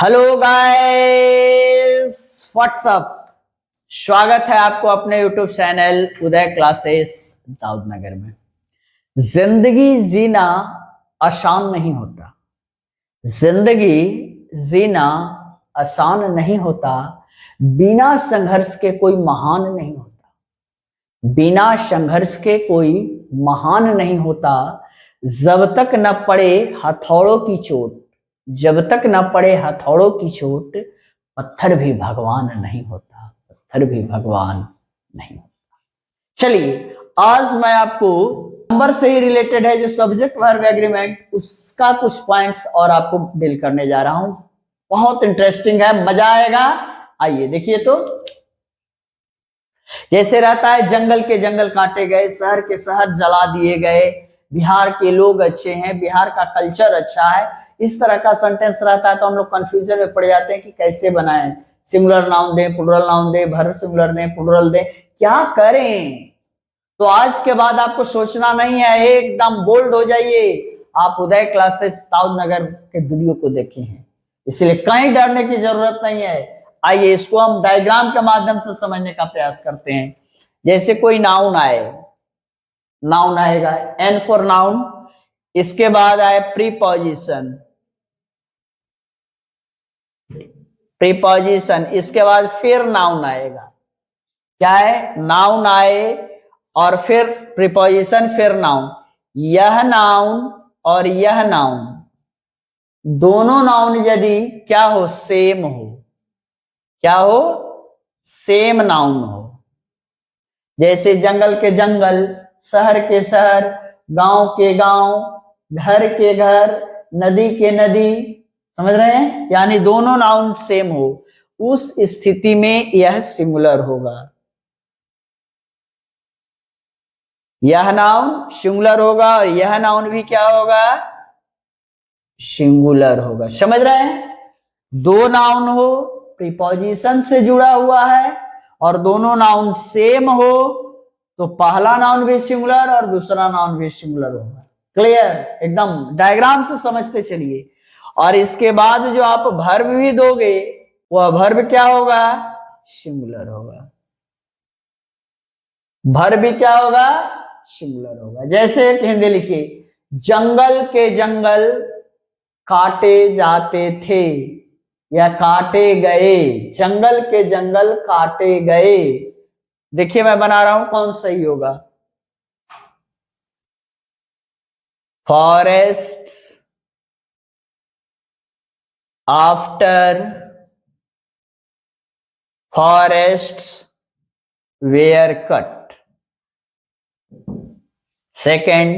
Hello guys, WhatsApp. स्वागत है आपको अपने यूट्यूब चैनल उदय क्लासेस दाऊदनगर में। जिंदगी जीना आसान नहीं होता। जिंदगी जीना आसान नहीं होता। बिना संघर्ष के कोई महान नहीं होता। बिना संघर्ष के कोई महान नहीं होता। जब तक न पड़े हथौड़ों की चोट, जब तक न पड़े हथौड़ों की चोट, पत्थर भी भगवान नहीं होता। पत्थर भी भगवान नहीं होता। चलिए, आज मैं आपको नंबर से ही रिलेटेड है जो सब्जेक्ट वर्ब एग्रीमेंट, उसका कुछ पॉइंट्स और आपको डील करने जा रहा हूं। बहुत इंटरेस्टिंग है, मजा आएगा। आइए देखिए। तो जैसे रहता है, जंगल के जंगल काटे गए, शहर के शहर जला दिए गए, बिहार के लोग अच्छे हैं, बिहार का कल्चर अच्छा है, इस तरह का सेंटेंस रहता है। तो हम लोग कंफ्यूजन में पड़ जाते हैं कि कैसे बनाएं। सिंगुलर नाउन दें, प्लुरल नाउन दें, भर सिंगुलर दें, प्लुरल दें, क्या करें। तो आज के बाद आपको सोचना नहीं है, एकदम बोल्ड हो जाइए। आप उदय क्लासेस दाऊदनगर के वीडियो को देखे हैं, इसलिए कहीं डरने की जरूरत नहीं है। आइए इसको हम डायग्राम के माध्यम से समझने का प्रयास करते हैं। जैसे कोई नाउन आए, नाउन आएगा, एन फॉर नाउन, इसके बाद आए प्रीपोजिशन, प्रीपोजिशन, इसके बाद फिर नाउन आएगा। क्या है? नाउन आए और फिर प्रीपोजिशन, फिर नाउन। यह नाउन और यह नाउन, दोनों नाउन यदि क्या हो, सेम हो, क्या हो, सेम नाउन हो। जैसे जंगल के जंगल, शहर के शहर, गांव के गांव, घर के घर, नदी के नदी, समझ रहे हैं? यानी दोनों नाउन सेम हो, उस स्थिति में यह सिंगुलर होगा। यह नाउन सिंगुलर होगा और यह नाउन भी क्या होगा, सिंगुलर होगा। समझ रहे हैं? दो नाउन हो, प्रीपोजिशन से जुड़ा हुआ है, और दोनों नाउन सेम हो, तो पहला नाउन भी सिंगुलर और दूसरा नाउन भी सिंगुलर होगा। क्लियर? एकदम डायग्राम से समझते चलिए। और इसके बाद जो आप वर्ब भी दोगे, वह वर्ब क्या होगा, सिंगुलर होगा। वर्ब भी क्या होगा, सिंगुलर होगा। जैसे एक हिंदी लिखिए, जंगल के जंगल काटे जाते थे या काटे गए। जंगल के जंगल काटे गए। देखिए मैं बना रहा हूं, कौन सही होगा। Forests after forests were cut. Second,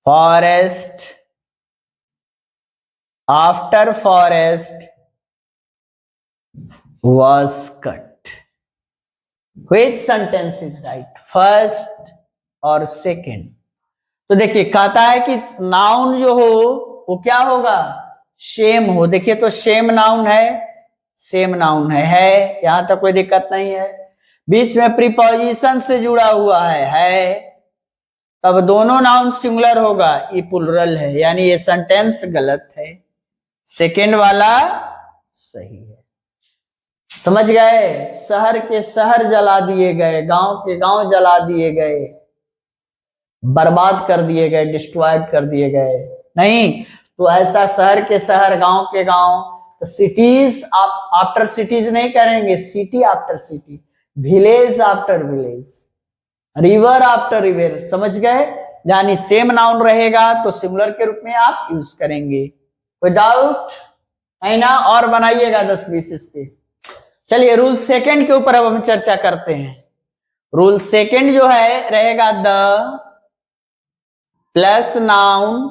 forest after forest was cut. Which sentence is right? First और second? तो देखिए कहता है कि नाउन जो हो वो क्या होगा, सेम हो। देखिए तो सेम नाउन है, सेम नाउन है, यहां तक कोई दिक्कत नहीं है। बीच में प्रीपोजिशन से जुड़ा हुआ है, तब दोनों नाउन सिंगुलर होगा। ये प्लुरल है, यानी ये सेंटेंस गलत है। सेकेंड वाला सही है। समझ गए? शहर के शहर जला दिए गए, गांव के गांव जला दिए गए, बर्बाद कर दिए गए, डिस्ट्रॉयड कर दिए गए नहीं। तो ऐसा शहर के शहर, गांव के गांव, तो सिटीज आप आफ्टर सिटीज नहीं करेंगे, city after city, village after village, river after river. समझ गए? यानी सेम नाउन रहेगा तो सिंगुलर के रूप में आप यूज करेंगे। कोई डाउट है ना? और बनाइएगा 10-20 इस पे। चलिए रूल सेकंड के ऊपर अब हम चर्चा करते हैं। रूल सेकंड जो है रहेगा, the plus noun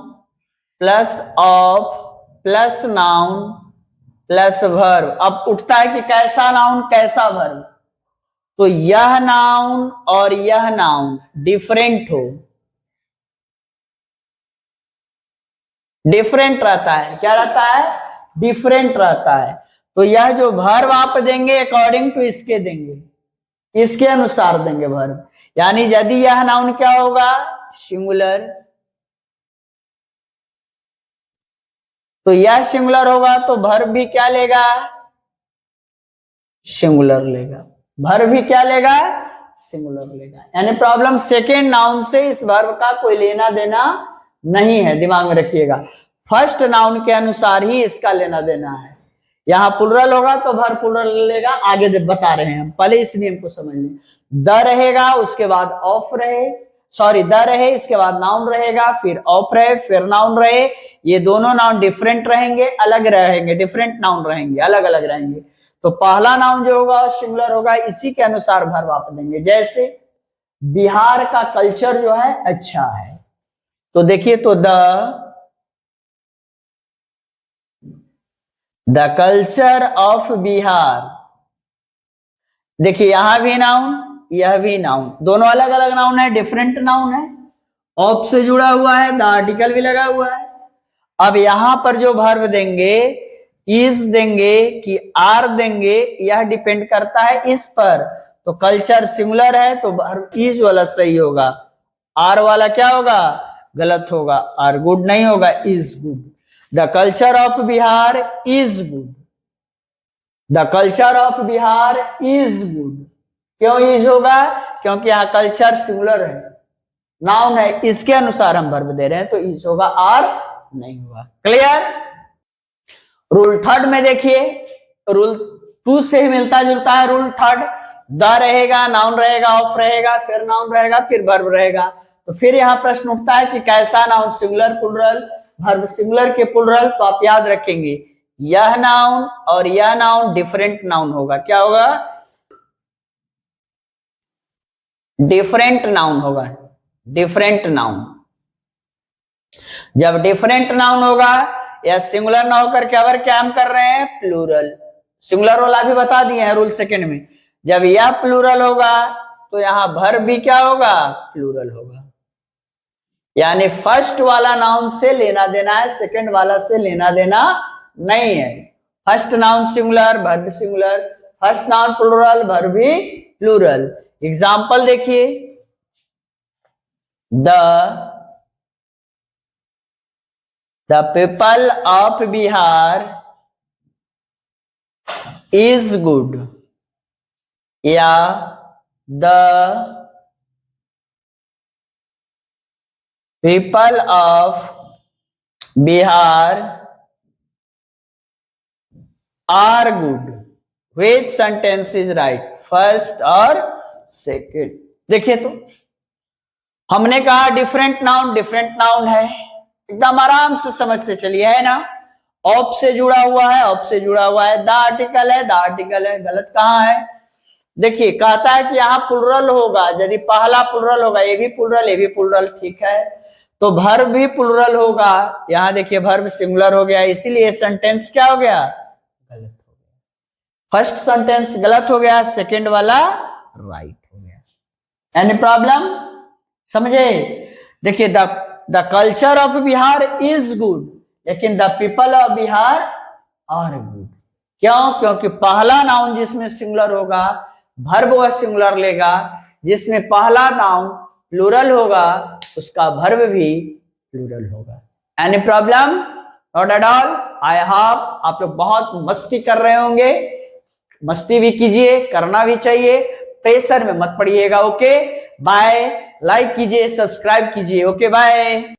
plus of plus noun plus verb. अब उठता है कि कैसा नाउन कैसा वर्ब। तो यह नाउन और यह नाउन डिफरेंट हो, डिफरेंट रहता है। क्या रहता है? डिफरेंट रहता है। तो यह जो वर्ब आप देंगे अकॉर्डिंग टू इसके देंगे, इसके अनुसार देंगे वर्ब। यानी यदि यह नाउन क्या होगा, सिंगुलर, तो यह सिंगुलर होगा तो वर्ब भी क्या लेगा, सिंगुलर लेगा। वर्ब भी क्या लेगा, सिंगुलर लेगा। यानी प्रॉब्लम सेकेंड नाउन से इस वर्ब का कोई लेना देना नहीं है, दिमाग में रखिएगा। फर्स्ट नाउन के अनुसार ही इसका लेना देना है। यहां प्लुरल होगा तो वर्ब प्लुरल लेगा, आगे बता रहे हैं हम, पहले इस नियम को समझ लें। द रहेगा, उसके बाद ऑफ रहे, सॉरी द रहे, इसके बाद नाउन रहेगा, फिर ऑफ रहे, फिर नाउन रहे। ये दोनों नाउन डिफरेंट रहेंगे, अलग रहेंगे, डिफरेंट नाउन रहेंगे, अलग अलग रहेंगे। तो पहला नाउन जो होगा सिंगुलर होगा, इसी के अनुसार वर्ब आप देंगे। जैसे बिहार का कल्चर जो है अच्छा है, तो देखिए तो द कल्चर ऑफ बिहार। देखिए यहां भी नाउन, यह भी नाउन, दोनों अलग अलग नाउन है, डिफरेंट नाउन है। ऑफ से जुड़ा हुआ है, द आर्टिकल भी लगा हुआ है। अब यहां पर जो वर्ब देंगे, इज देंगे कि आर देंगे, यह डिपेंड करता है इस पर। तो कल्चर सिंगुलर है तो वर्ब इज वाला सही होगा, आर वाला क्या होगा, गलत होगा, आर गुड नहीं होगा, is good. The culture of Bihar is good, the culture of Bihar is good. क्यों इज होगा, क्योंकि यहां कल्चर सिंगुलर है, नाउन है, इसके अनुसार हम वर्ब दे रहे हैं, तो इज होगा, आर नहीं होगा। क्लियर। रूल थर्ड में देखिए, रूल 2 से ही मिलता जुलता है रूल थर्ड। द रहेगा, नाउन रहेगा, ऑफ रहेगा, फिर नाउन रहेगा, फिर वर्ब रहेगा। तो फिर यहां प्रश्न उठता है कि कैसा noun, singular plural, verb singular के प्लुरल। तो आप याद रखेंगे यह नाउन और यह नाउन डिफरेंट नाउन होगा। क्या होगा, डिफरेंट नाउन होगा, डिफरेंट नाउन। जब डिफरेंट नाउन होगा या सिंगुलर ना होकर क्या हम कर रहे हैं, प्लूरल। सिंगुलर वाला भी बता दिए हैं रूल सेकंड में। जब यह प्लूरल होगा तो यहां वर्ब भी क्या होगा, प्लूरल होगा। यानी फर्स्ट वाला नाउन से लेना देना है, सेकंड वाला से लेना देना नहीं है। First noun singular, verb singular, first noun plural, verb भी प्लूरल। एग्जाम्पल देखिए, The people of Bihar is good, या the people of Bihar are good. Which sentence is right, first और second? देखिए तो हमने कहा डिफरेंट नाउन है, एकदम आराम से समझते चलिए, है ना। ऑफ से जुड़ा हुआ है, ऑफ से जुड़ा हुआ है, द आर्टिकल है, द आर्टिकल है, गलत कहां है। देखिए कहता है कि यहाँ प्लुरल होगा, यदि पहला प्लुरल होगा, ये भी प्लुरल, ये भी प्लुरल, ठीक है। तो वर्ब भी प्लुरल होगा, यहाँ देखिए वर्ब सिंगुलर हो गया, इसीलिए सेंटेंस क्या हो गया, गलत हो गया। फर्स्ट सेंटेंस गलत हो गया, सेकेंड वाला राइट हो गया। एनी प्रॉब्लम, समझे। देखिए the culture of Bihar is good, लेकिन the people of Bihar are good. क्यों, क्योंकि पहला नाउन जिसमें सिंगुलर होगा वर्ब वह सिंगुलर लेगा, जिसमें पहला नाउन प्लूरल होगा उसका वर्ब भी प्लूरल होगा। Any problem, not at all. I hope आप लोग बहुत मस्ती कर रहे होंगे, मस्ती भी कीजिए, करना भी चाहिए, प्रेशर में मत पड़िएगा। ओके बाय, लाइक कीजिए, सब्सक्राइब कीजिए। Okay bye.